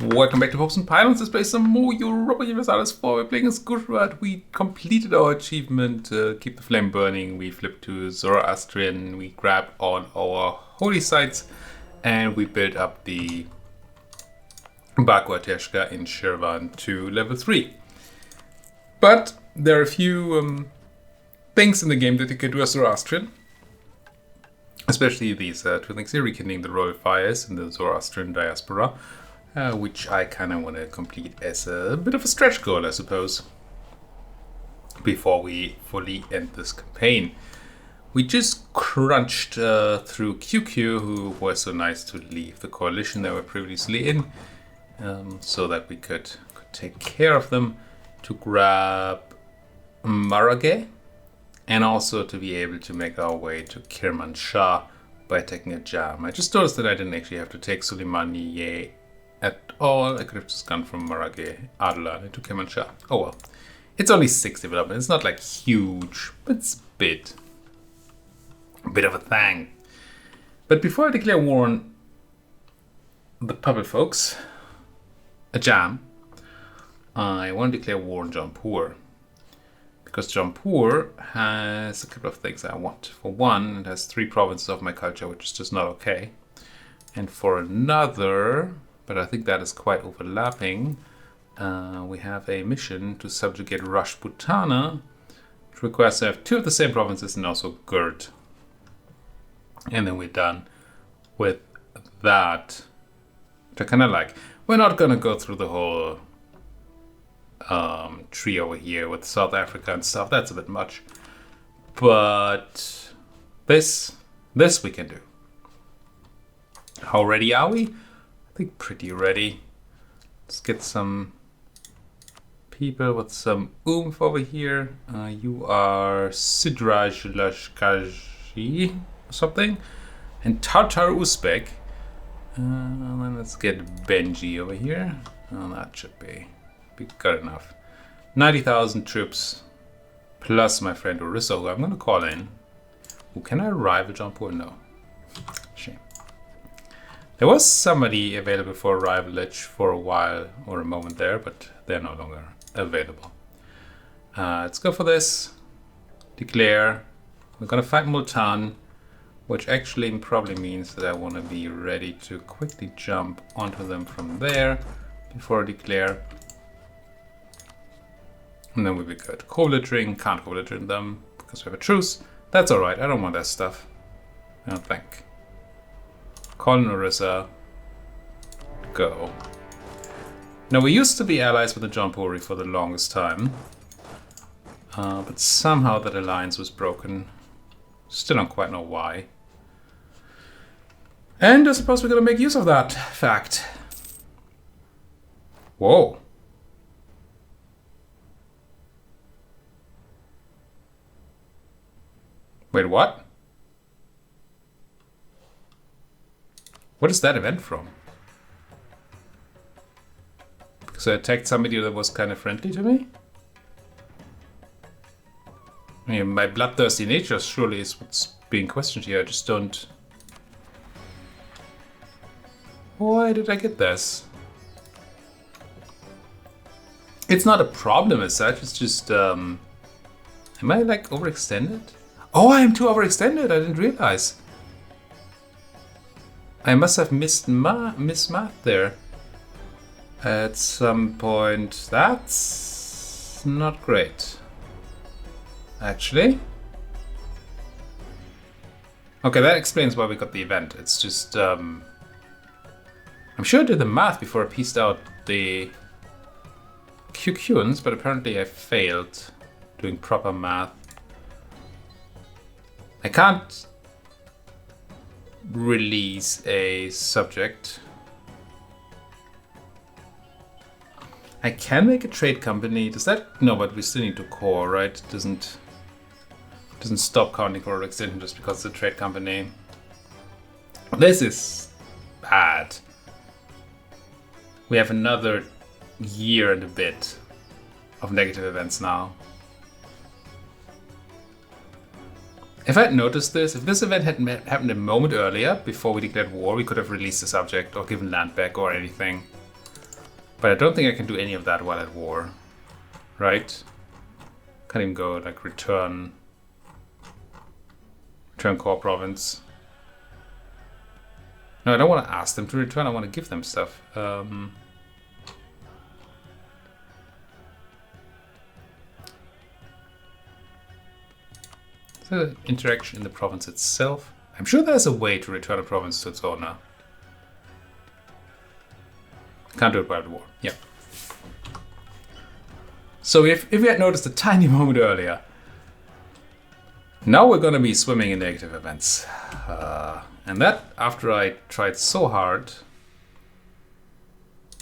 Welcome back to Hopes and Pylons. Let's play some more Europa Universalis IV. We're playing as Gujarat. We completed our achievement, keep the flame burning. We flipped to Zoroastrian. We grabbed all our holy sites. And we built up the Bakwa in Shirvan to level 3. But there are a few things in the game that you can do as Zoroastrian. Especially these two things here, rekindling the royal fires in the Zoroastrian diaspora. Which I kind of want to complete as a bit of a stretch goal, I suppose, before we fully end this campaign. We just crunched through QQ, who was so nice to leave the coalition they were previously in, so that we could take care of them, to grab Marage, and also to be able to make our way to Kermanshah by taking a jam. I just noticed that I didn't actually have to take Suleimaniye at all. I could have just gone from Marage, Adelan to Kermanshah. Oh well. It's only 6 development. It's not like huge, but it's a bit of a thing. But before I declare war on the puppet folks, a jam, I want to declare war on Jampur. Because Jampur has a couple of things I want. For one, it has 3 provinces of my culture, which is just not okay. And for another, but I think that is quite overlapping, we have a mission to subjugate Rashputana, which requires to have 2 of the same provinces and also Gurd. And then we're done with that, which I kind of like. We're not going to go through the whole tree over here with South Africa and stuff. That's a bit much. But this we can do. How ready are we? I think pretty ready. Let's get some people with some oomph over here. You are Sidraj Lashkaji or something. And Tartar Uzbek. Then let's get Benji over here. Oh, that should be good enough. 90,000 troops plus my friend Orissa, who I'm going to call in. Ooh, can I rival Jampur? No. Shame. There was somebody available for rivalage for a while or a moment there, but they're no longer available. Let's go for this. Declare. We're going to fight Multan, which actually probably means that I want to be ready to quickly jump onto them from there before I declare. And then we'll be good. Co-littering, can't co-litter them because we have a truce. That's alright, I don't want that stuff. I don't think. Call Orissa. Go. Now, we used to be allies with the Jampuri for the longest time. But somehow that alliance was broken. Still don't quite know why. And I suppose we're going to make use of that fact. Whoa. Wait, what? What is that event from? Because I attacked somebody that was kind of friendly to me? I mean, my bloodthirsty nature surely is what's being questioned here. I just don't... Why did I get this? It's not a problem as such, it's just... Am I like overextended? Oh, I am too overextended, I didn't realize. I must have missed math there at some point. That's not great, actually. Okay, that explains why we got the event. It's just, I'm sure I did the math before I pieced out the QQs, but apparently I failed doing proper math. I can't release a subject. I can make a trade company. Does that? No, but we still need to core, right? It doesn't stop counting for extension just because it's a trade company. This is bad. We have another year and a bit of negative events now. If I had noticed this, if this event had happened a moment earlier, before we declared war, we could have released the subject or given land back or anything. But I don't think I can do any of that while at war. Right? Can't even go like return core province. No, I don't want to ask them to return, I want to give them stuff. The interaction in the province itself. I'm sure there's a way to return a province to its owner. Can't do it while at war. Yeah. So if we had noticed a tiny moment earlier, now we're going to be swimming in negative events. And that after I tried so hard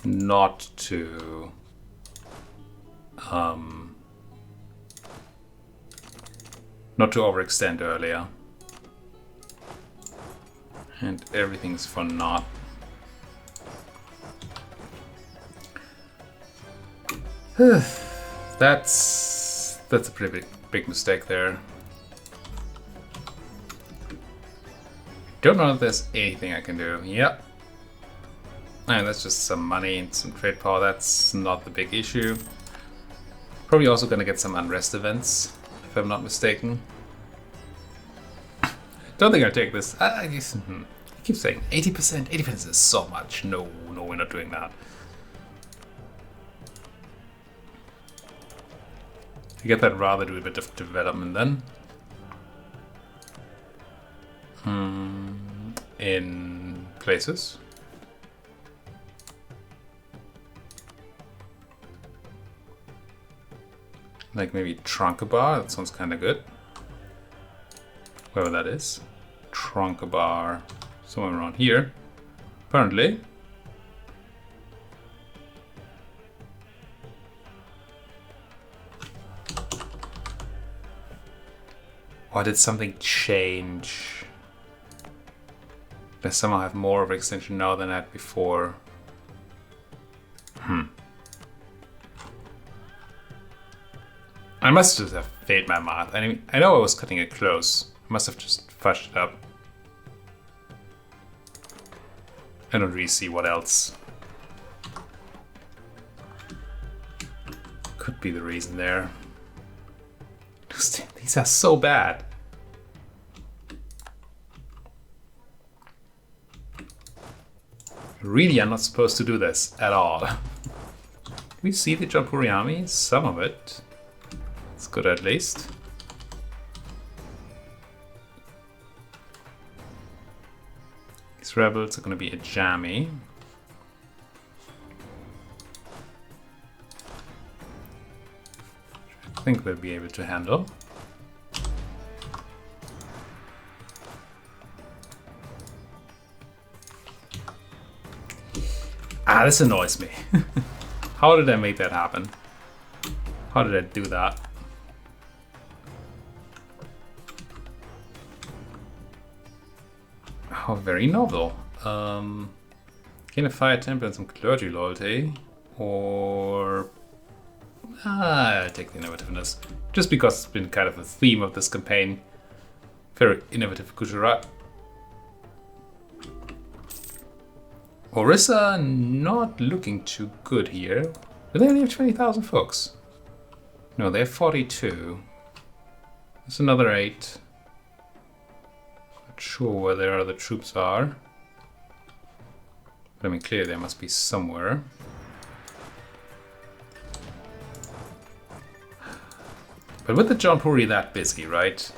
not to overextend earlier. And everything's for naught. That's a pretty big mistake there. Don't know if there's anything I can do. Yep. And that's just some money and some trade power. That's not the big issue. Probably also gonna get some unrest events, if I'm not mistaken. Don't think I'll take this. I guess, I keep saying 80%. 80% is so much. No, we're not doing that. To get that, rather do a bit of development then. In places. Like maybe Tronkabar, that sounds kind of good. Wherever that is. Tronkabar, somewhere around here. Apparently. Or did something change? I somehow have more of an extension now than I had before. I must just have failed my math. I mean, I know I was cutting it close. I must have just fudged it up. I don't really see what else could be the reason there. These are so bad. Really, I'm not supposed to do this at all. We see the Jampuri army, some of it. It's good at least. These rebels are going to be a jammy. I think we'll be able to handle. Ah, this annoys me. How did I make that happen? How did I do that? Oh, very novel. Gain a fire temple and some clergy loyalty. Or... I'll take the innovativeness. Just because it's been kind of the theme of this campaign. Very innovative Gujarat. Orissa not looking too good here. Do they only have 20,000 folks? No, they have 42. There's another 8. Not sure where their other troops are. But I mean, clearly they must be somewhere. But with the Jampuri that busy, right?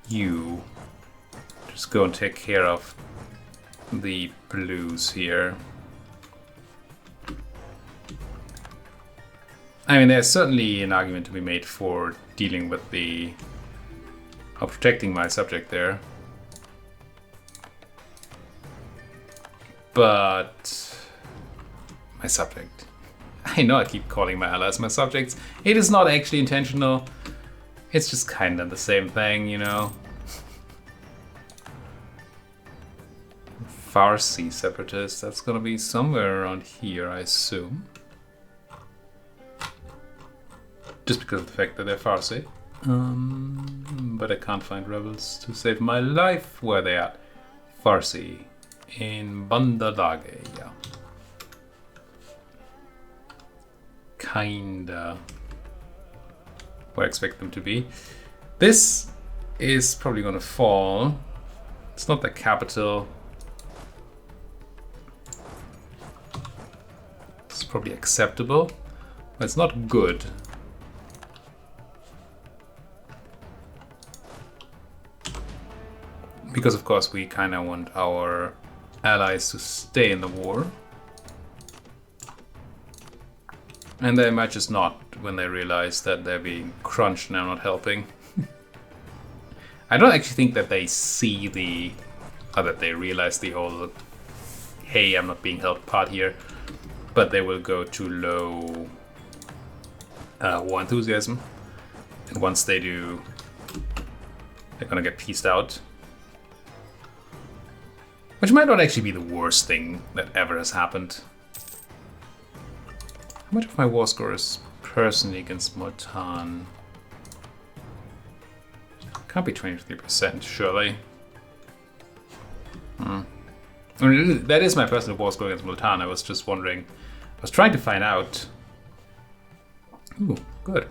You just go and take care of the blues here. I mean, there's certainly an argument to be made for dealing with the... or protecting my subject there. But... my subject. I know I keep calling my allies my subjects. It is not actually intentional. It's just kind of the same thing, you know. Farsi separatists, that's gonna be somewhere around here, I assume. Just because of the fact that they're Farsi. But I can't find rebels to save my life. Where are they at? Farsi. In Bandalage, yeah. kinda where I expect them to be. This is probably gonna fall. It's not the capital. It's probably acceptable, but it's not good. Because of course we kind of want our allies to stay in the war. And they might just not when they realize that they're being crunched and I'm not helping. I don't actually think that they see the... or that they realize the whole hey, I'm not being helped part here. But they will go to low war enthusiasm. And once they do, they're gonna get pieced out. Which might not actually be the worst thing that ever has happened. How much of my war score is personally against Multan? Can't be 23%, surely. I mean, that is my personal war score against Multan. I was just wondering. I was trying to find out. Ooh, good.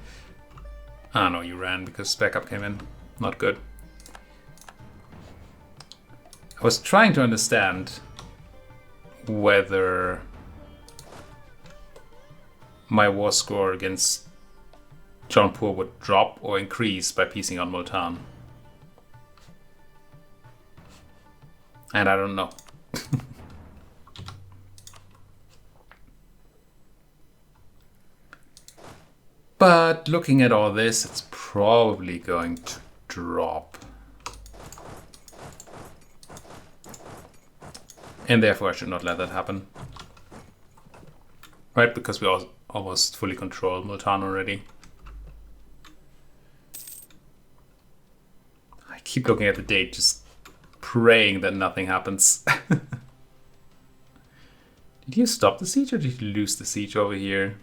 Ah, no, you ran because backup came in. Not good. I was trying to understand whether my war score against Jaunpur would drop or increase by piecing on Multan. And I don't know. But looking at all this, it's probably going to drop. And therefore I should not let that happen. Right, because we almost fully control Multan already. I keep looking at the date, just praying that nothing happens. Did you stop the siege or did you lose the siege over here?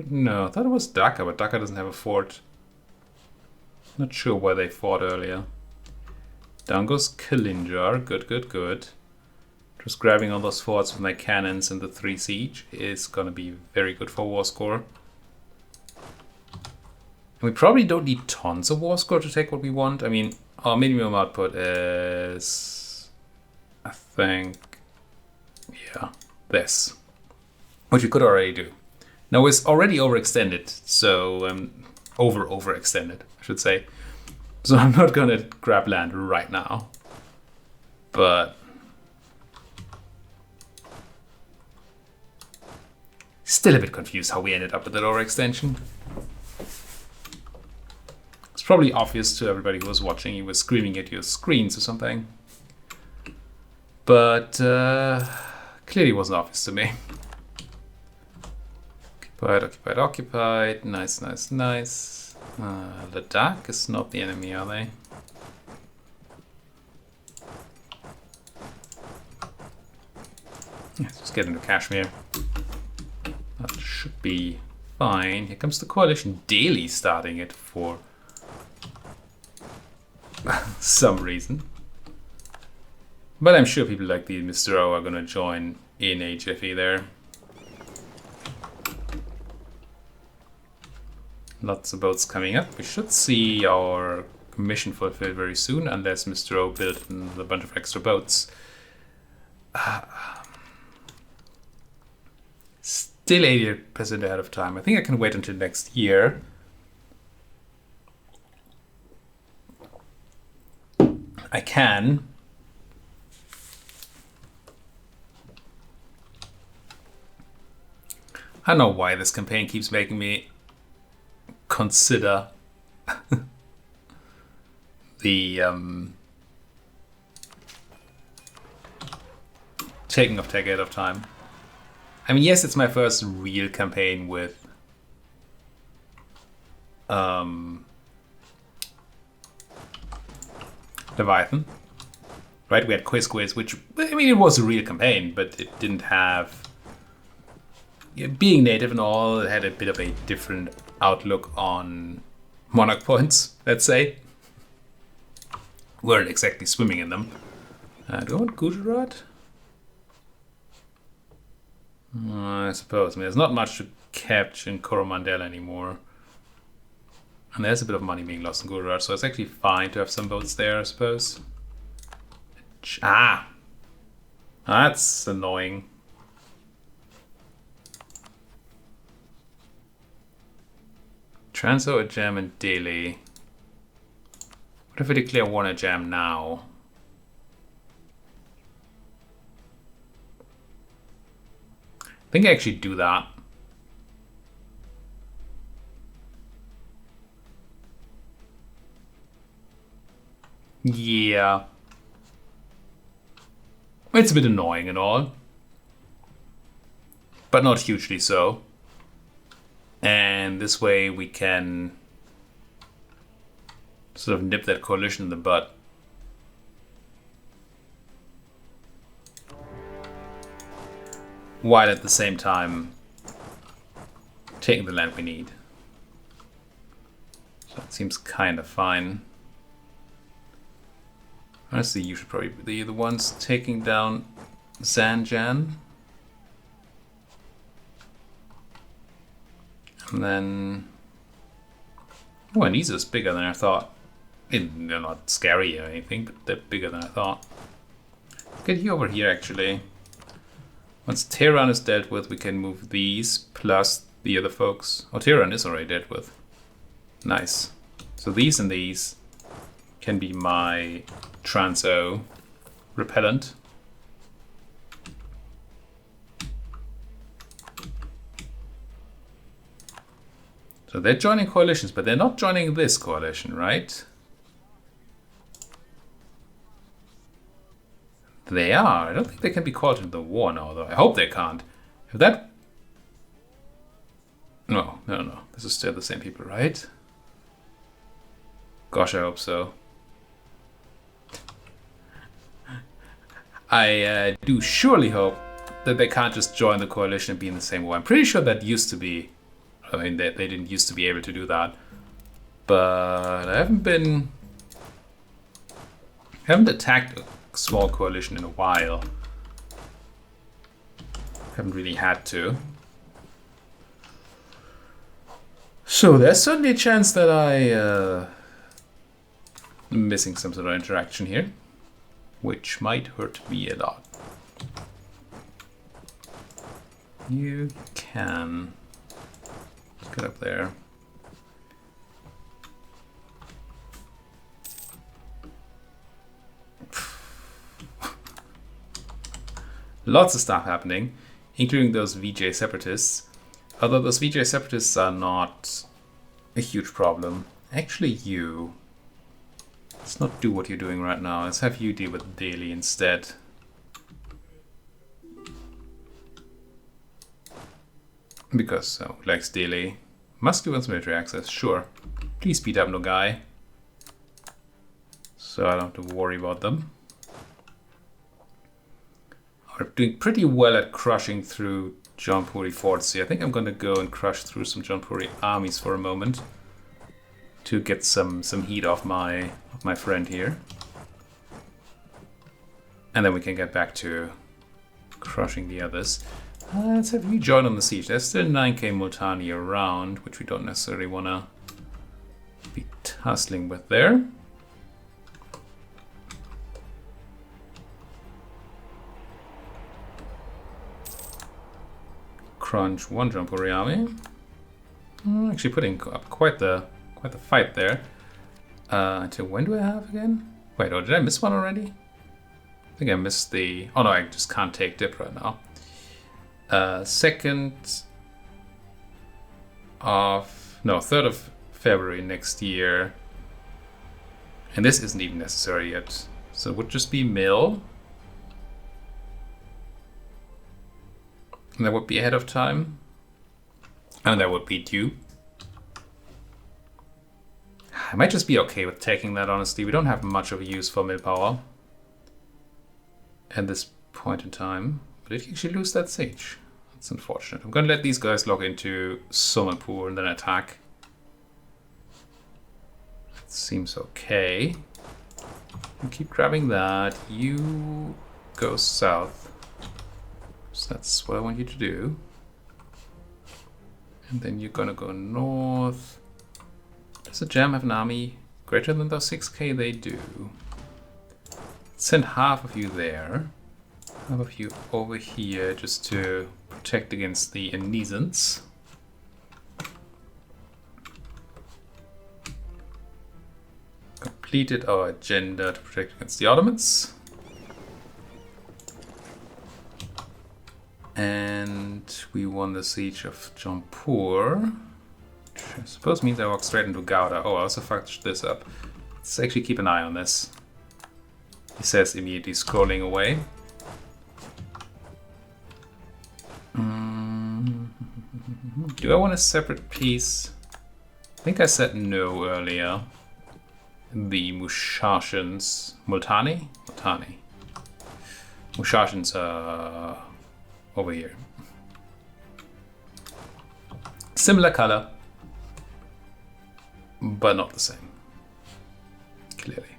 No, I thought it was Dhaka, but Dhaka doesn't have a fort. Not sure where they fought earlier. Down goes Kalinjar. Good, good, good. Just grabbing all those forts with my cannons and the 3 siege is gonna be very good for war score. And we probably don't need tons of war score to take what we want. I mean, our minimum output is, I think, yeah, this. Which we could already do. Now it's already overextended, so overextended, I should say. So I'm not gonna grab land right now, but still a bit confused how we ended up with that overextension. It's probably obvious to everybody who was watching. You were screaming at your screens or something, but clearly wasn't obvious to me. Occupied, occupied, occupied. Nice, nice, nice. Ladakh is not the enemy, are they? Yeah, let's just get into Kashmir. That should be fine. Here comes the coalition daily starting it for some reason. But I'm sure people like the Mr. O are gonna join in HFE there. Lots of boats coming up. We should see our mission fulfilled very soon, unless Mr. O built a bunch of extra boats. Still 88% ahead of time. I think I can wait until next year. I can. I don't know why this campaign keeps making me consider the taking of tech ahead of time. I mean, yes, it's my first real campaign with Leviathan. Right, we had Quiz, which, I mean, it was a real campaign, but it didn't have... being native and all, it had a bit of a different outlook on monarch points, let's say. Weren't exactly swimming in them. Do I want Gujarat? I suppose. I mean, there's not much to capture in Coromandel anymore. And there's a bit of money being lost in Gujarat, so it's actually fine to have some boats there, I suppose. Ah! That's annoying. Transo, a jam, and Delhi. What if we declare war on a jam now? I think I actually do that. Yeah. It's a bit annoying and all. But not hugely so. And this way we can sort of nip that coalition in the butt. While at the same time taking the land we need. So it seems kind of fine. Honestly, you should probably be the ones taking down Zanjan. And then... Oh, and these are bigger than I thought. They're not scary or anything, but they're bigger than I thought. Get you over here, actually. Once Tehran is dealt with, we can move these, plus the other folks. Oh, Tehran is already dealt with. Nice. So these and these can be my Transo repellent. So they're joining coalitions, but they're not joining this coalition, right? They are. I don't think they can be called into the war now, though. I hope they can't. If that... No. This is still the same people, right? Gosh, I hope so. I do surely hope that they can't just join the coalition and be in the same war. I'm pretty sure that used to be... I mean, they didn't used to be able to do that. But I haven't attacked a small coalition in a while. Haven't really had to. So there's certainly a chance that I'm missing some sort of interaction here, which might hurt me a lot. You can get up there. Lots of stuff happening, including those VJ separatists. Although those VJ separatists are not a huge problem. Actually, let's not do what you're doing right now. Let's have you deal with Delhi instead. Because likes Delhi. Must wants military access, sure. Please beat up Nogai. So I don't have to worry about them. We're doing pretty well at crushing through Jaunpuri forts here. I think I'm going to go and crush through some Jaunpuri armies for a moment to get some heat off my friend here. And then we can get back to crushing the others. Let's have you join on the siege. There's still 9k Multani around, which we don't necessarily want to be tussling with there. Crunch one Jaunpuri army. Actually putting up quite the fight there. Until when do I have again? Wait, did I miss one already? I think I missed the... Oh no, I just can't take dip right now. 3rd of February next year. And this isn't even necessary yet. So it would just be mill. And that would be ahead of time. And that would be due. I might just be okay with taking that, honestly. We don't have much of a use for mill power at this point in time. But did you actually lose that siege? That's unfortunate. I'm going to let these guys log into Somanpur and then attack. That seems okay. You keep grabbing that. You go south. So that's what I want you to do. And then you're gonna go north. Does the Jam have an army greater than those 6k? They do. Send half of you there. Half of you over here just to protect against the Anisans. Completed our agenda to protect against the Ottomans. And we won the siege of Jampur. Which I suppose means I walk straight into Gouda. Oh, I also fucked this up. Let's actually keep an eye on this. He says immediately scrolling away. Do I want a separate piece? I think I said no earlier. The Mushashans. Multani? Multani. Mushashans are over here. Similar color, but not the same. Clearly.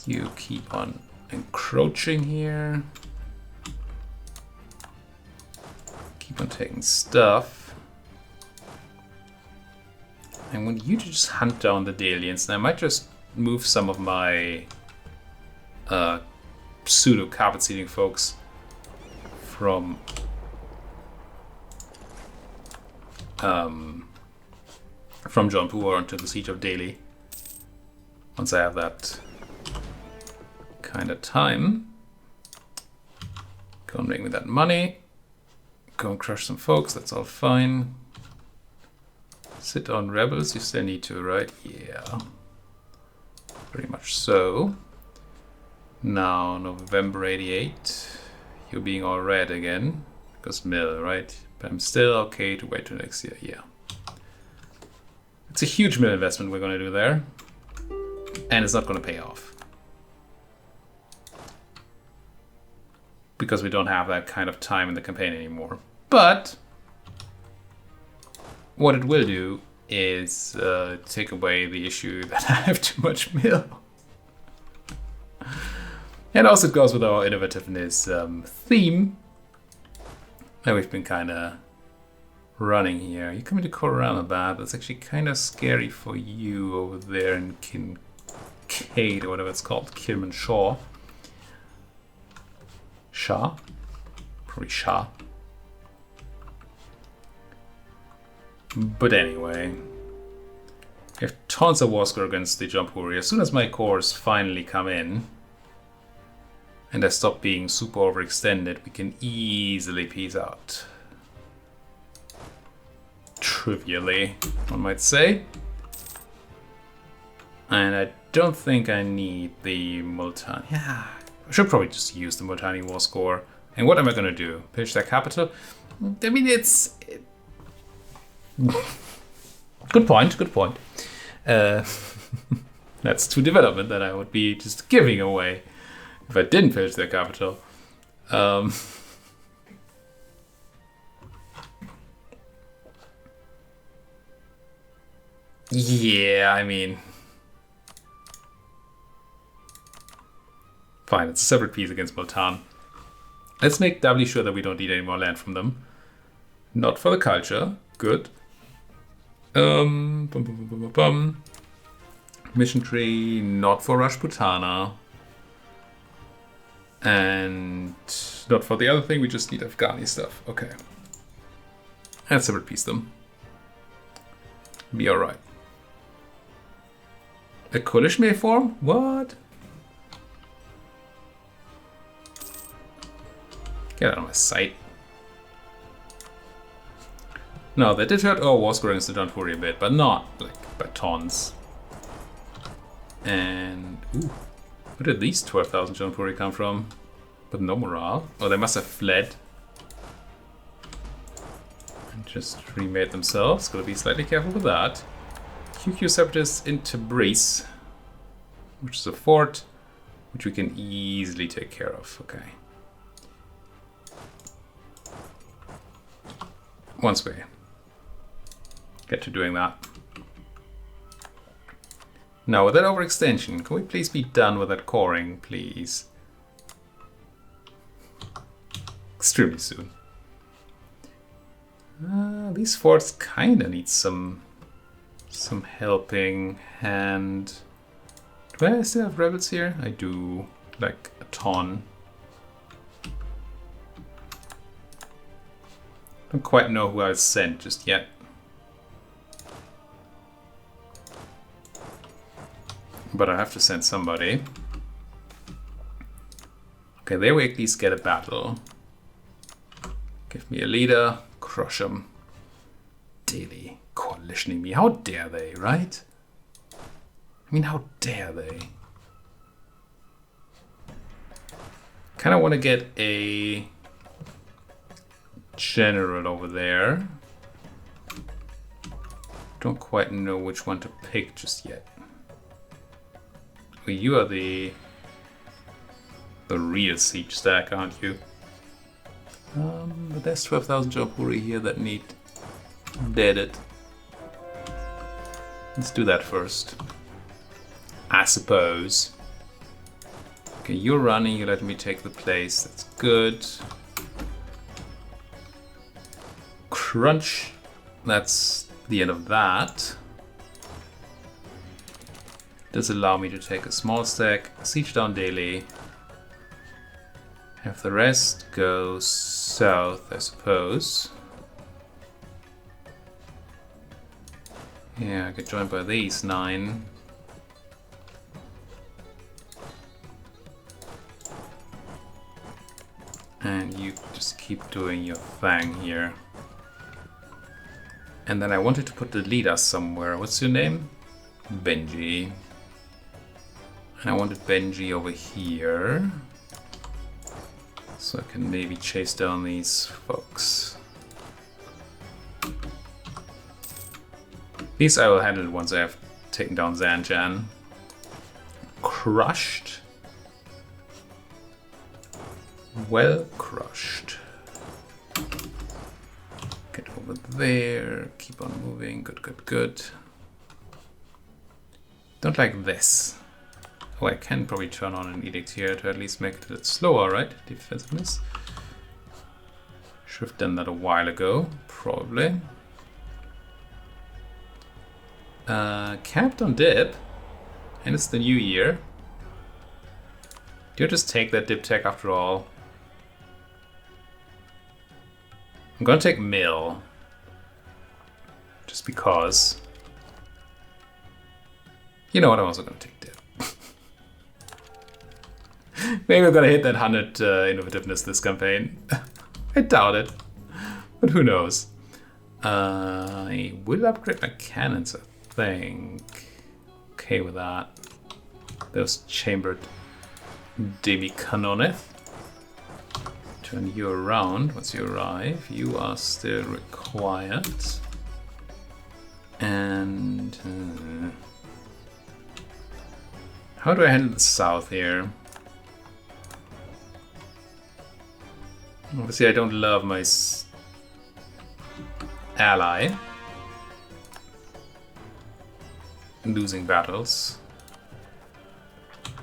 You keep on encroaching here. Keep on taking stuff. I want you to just hunt down the Dalians, and I might just move some of my pseudo carpet seeding folks from Jaunpur onto the siege of Delhi. Once I have that kind of time. Go and bring me that money. Go and crush some folks, that's all fine. Sit on rebels, you still need to, right? Yeah. Pretty much so. Now, November 88. You're being all red again. Because mill, right? But I'm still okay to wait till next year, yeah. It's a huge mill investment we're going to do there. And it's not going to pay off. Because we don't have that kind of time in the campaign anymore. But what it will do is take away the issue that I have too much mill. And also it goes with our innovativeness theme that we've been kind of running here. You're coming to Koramabad. That's actually kind of scary for you over there in Kincaid or whatever it's called. Kirmanshaw. Shah? Probably Shah. But anyway, we have tons of war score against the Jampuri. As soon as my cores finally come in and I stop being super overextended, we can easily peace out. Trivially, one might say. And I don't think I need the Multani. Yeah, I should probably just use the Multani war score. And what am I going to do? Pillage their capital? I mean, it's... Good point, good point. That's two development that I would be just giving away if I didn't pillage their capital. Yeah, I mean... Fine, it's a separate piece against Multan. Let's make doubly sure that we don't need any more land from them. Not for the culture. Good. Mission tree, not for Rajputana. And not for the other thing, we just need Afghani stuff. Okay. And separate piece them. Be alright. A coalition may form? What? Get out of my sight. No, they did hurt our war score against the Jaunpuri a bit, but not like by tons. And ooh, where did these 12,000 Jaunpuri come from? But no morale. Oh, they must have fled. And just remade themselves. Gotta be slightly careful with that. QQ separatists in Tabriz, which is a fort, which we can easily take care of. Okay. Once we get to doing that. Now, with that overextension, can we please be done with that coring, please? Extremely soon. These forts kind of need some helping hand. Do I still have rebels here? I do, like a ton. Don't quite know who I'll send just yet. But I have to send somebody. Okay, there we at least get a battle. Give me a leader, crush him. Daily coalitioning me. How dare they, right? I mean, how dare they? Kind of want to get a general over there. Don't quite know which one to pick just yet. Well, you are the real siege stack, aren't you? But there's 12,000 Jampuri here that need deaded. Let's do that first, I suppose. Okay, you're running, you let me take the place, that's good. Crunch, that's the end of that. Does allow me to take a small stack, siege down daily. Have the rest go south, I suppose. Yeah, I get joined by these 9. And you just keep doing your thing here. And then I wanted to put the leader somewhere. What's your name? Benji. And I wanted Benji over here. So I can maybe chase down these folks. These I will handle once I have taken down Zanjan. Crushed. Well crushed. Get over there. Keep on moving. Good, good, good. Don't like this. Oh, I can probably turn on an edict here to at least make it a bit slower, right? Defensiveness. Should have done that a while ago, probably. Capped on dip, and it's the new year. Do you just take that dip tech after all? I'm gonna take mill, just because. You know what? I'm also gonna take dip. Maybe we're gonna hit that 100 innovativeness this campaign. I doubt it, but who knows? I will upgrade my cannons, I think. Okay with that. Those chambered demi-canoneth. Turn you around once you arrive. You are still required. And how do I handle the south here? Obviously, I don't love my ally losing battles.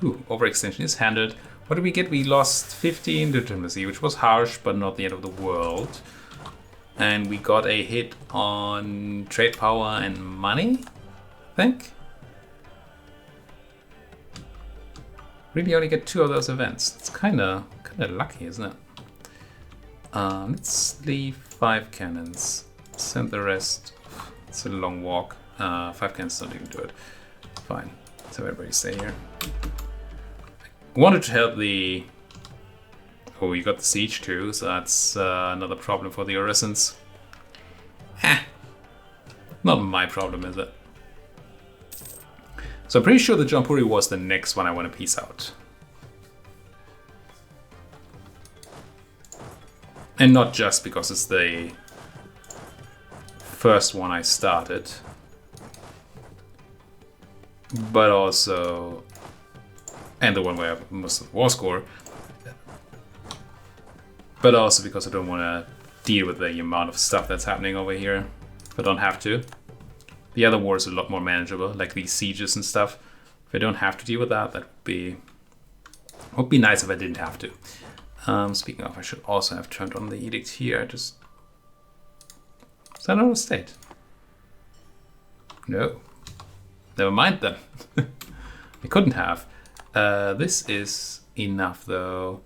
Ooh, overextension is handled. What did we get? We lost 15 legitimacy, which was harsh, but not the end of the world. And we got a hit on trade power and money, I think. Really only get 2 of those events. It's kind of lucky, isn't it? Let's leave 5 cannons. Send the rest. It's a long walk. 5 cannons don't even do it. Fine. So everybody stay here. I wanted to help the... Oh, you got the siege too, so that's another problem for the Orisons. Not my problem, is it? So I'm pretty sure the Jampuri was the next one I want to piece out. And not just because it's the first one I started, but also, and the one where I have most of the war score, but also because I don't want to deal with the amount of stuff that's happening over here if I don't have to. The other wars are a lot more manageable, like these sieges and stuff. If I don't have to deal with that, that would be nice if I didn't have to. Speaking of, I should also have turned on the edict here. I just Is that another state? No. Never mind then. We couldn't have. This is enough though.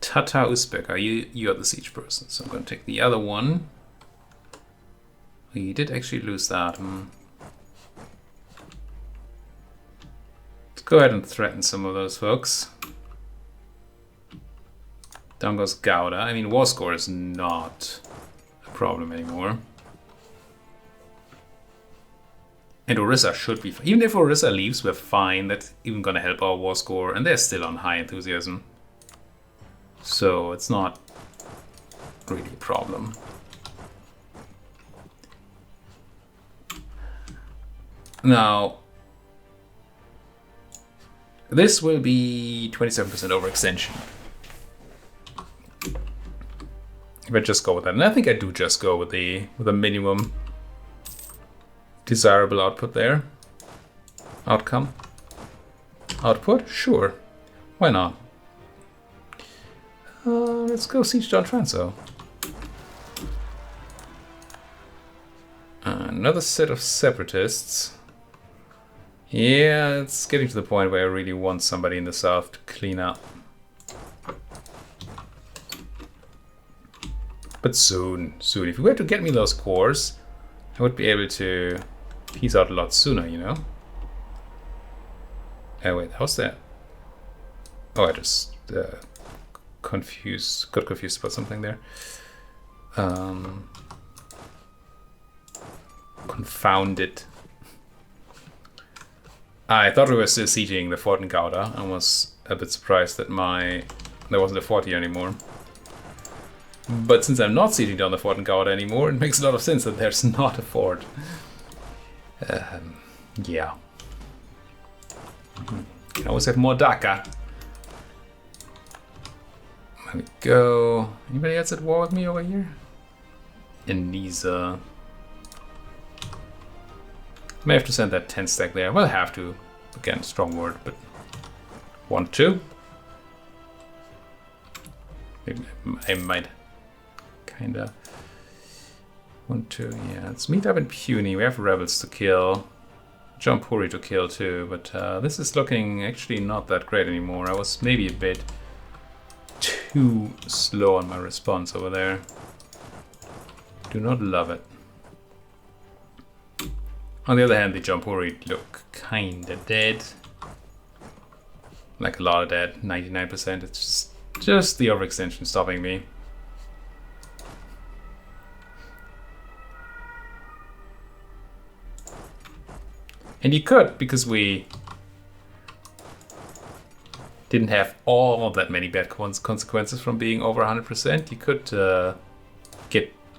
Tata Uzbek, you're the siege person, so I'm going to take the other one. We did actually lose that. Let's go ahead and threaten some of those folks. Down goes Gouda. I mean, war score is not a problem anymore. And Orissa should be fine. Even if Orissa leaves, we're fine. That's even going to help our war score. And they're still on high enthusiasm. So it's not really a problem. Now, this will be 27% overextension. If I just go with that, and I think I do just go with the minimum desirable output there. Outcome. Output? Sure. Why not? Let's go siege John Transo. Another set of separatists. Yeah, it's getting to the point where I really want somebody in the south to clean up. But soon. If you were to get me those cores, I would be able to peace out a lot sooner, you know? Oh wait, how's that? Oh, I just got confused about something there. Confounded. I thought we were still sieging the fort in Gouda. I was a bit surprised that there wasn't a fort here anymore. But since I'm not sieging down the fort in Gouda anymore, it makes a lot of sense that there's not a fort. Yeah. Can always have more Dhaka. There we go. Anybody else at war with me over here? Anisa. May have to send that 10 stack there. We'll have to. Again, strong word, but want to. Maybe I might kinda want to. Yeah, let's meet up in Puny. We have rebels to kill. Jampuri to kill too, but this is looking actually not that great anymore. I was maybe a bit too slow on my response over there. Do not love it. On the other hand, the Jampuri look kinda dead. Like a lot of dead, 99%. It's just the overextension stopping me. And you could, because we didn't have all that many bad consequences from being over 100%, you could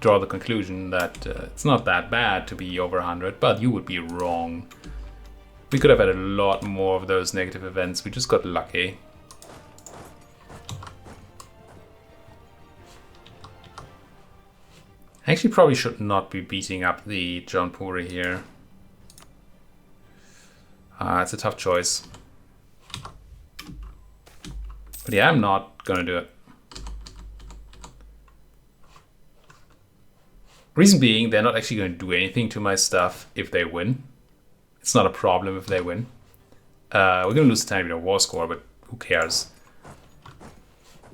draw the conclusion that it's not that bad to be over 100, but you would be wrong. We could have had a lot more of those negative events. We just got lucky. I actually probably should not be beating up the Jaunpuri here. It's a tough choice. But yeah, I'm not gonna do it. Reason being, they're not actually going to do anything to my stuff if they win. It's not a problem if they win. We're going to lose a tiny bit of war score, but who cares?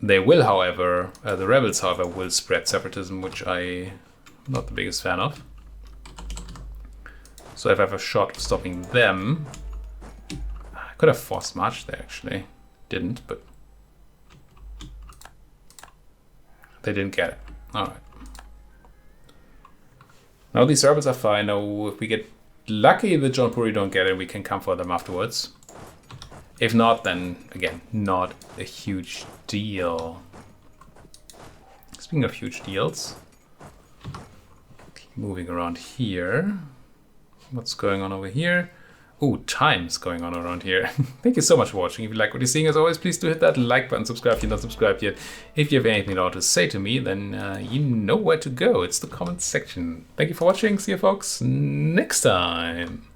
They will, however, the rebels, however, will spread separatism, which I'm not the biggest fan of. So if I have a shot of stopping them, I could have forced march there actually. Didn't, but they didn't get it. Alright. Now these rebels are fine. Now if we get lucky the Jaunpuri don't get it, we can come for them afterwards. If not, then again, not a huge deal. Speaking of huge deals, keep moving around here. What's going on over here? Oh, time's going on around here. Thank you so much for watching. If you like what you're seeing, as always, please do hit that like button, subscribe if you're not subscribed yet. If you have anything at all to say to me, then you know where to go. It's the comment section. Thank you for watching. See you folks next time.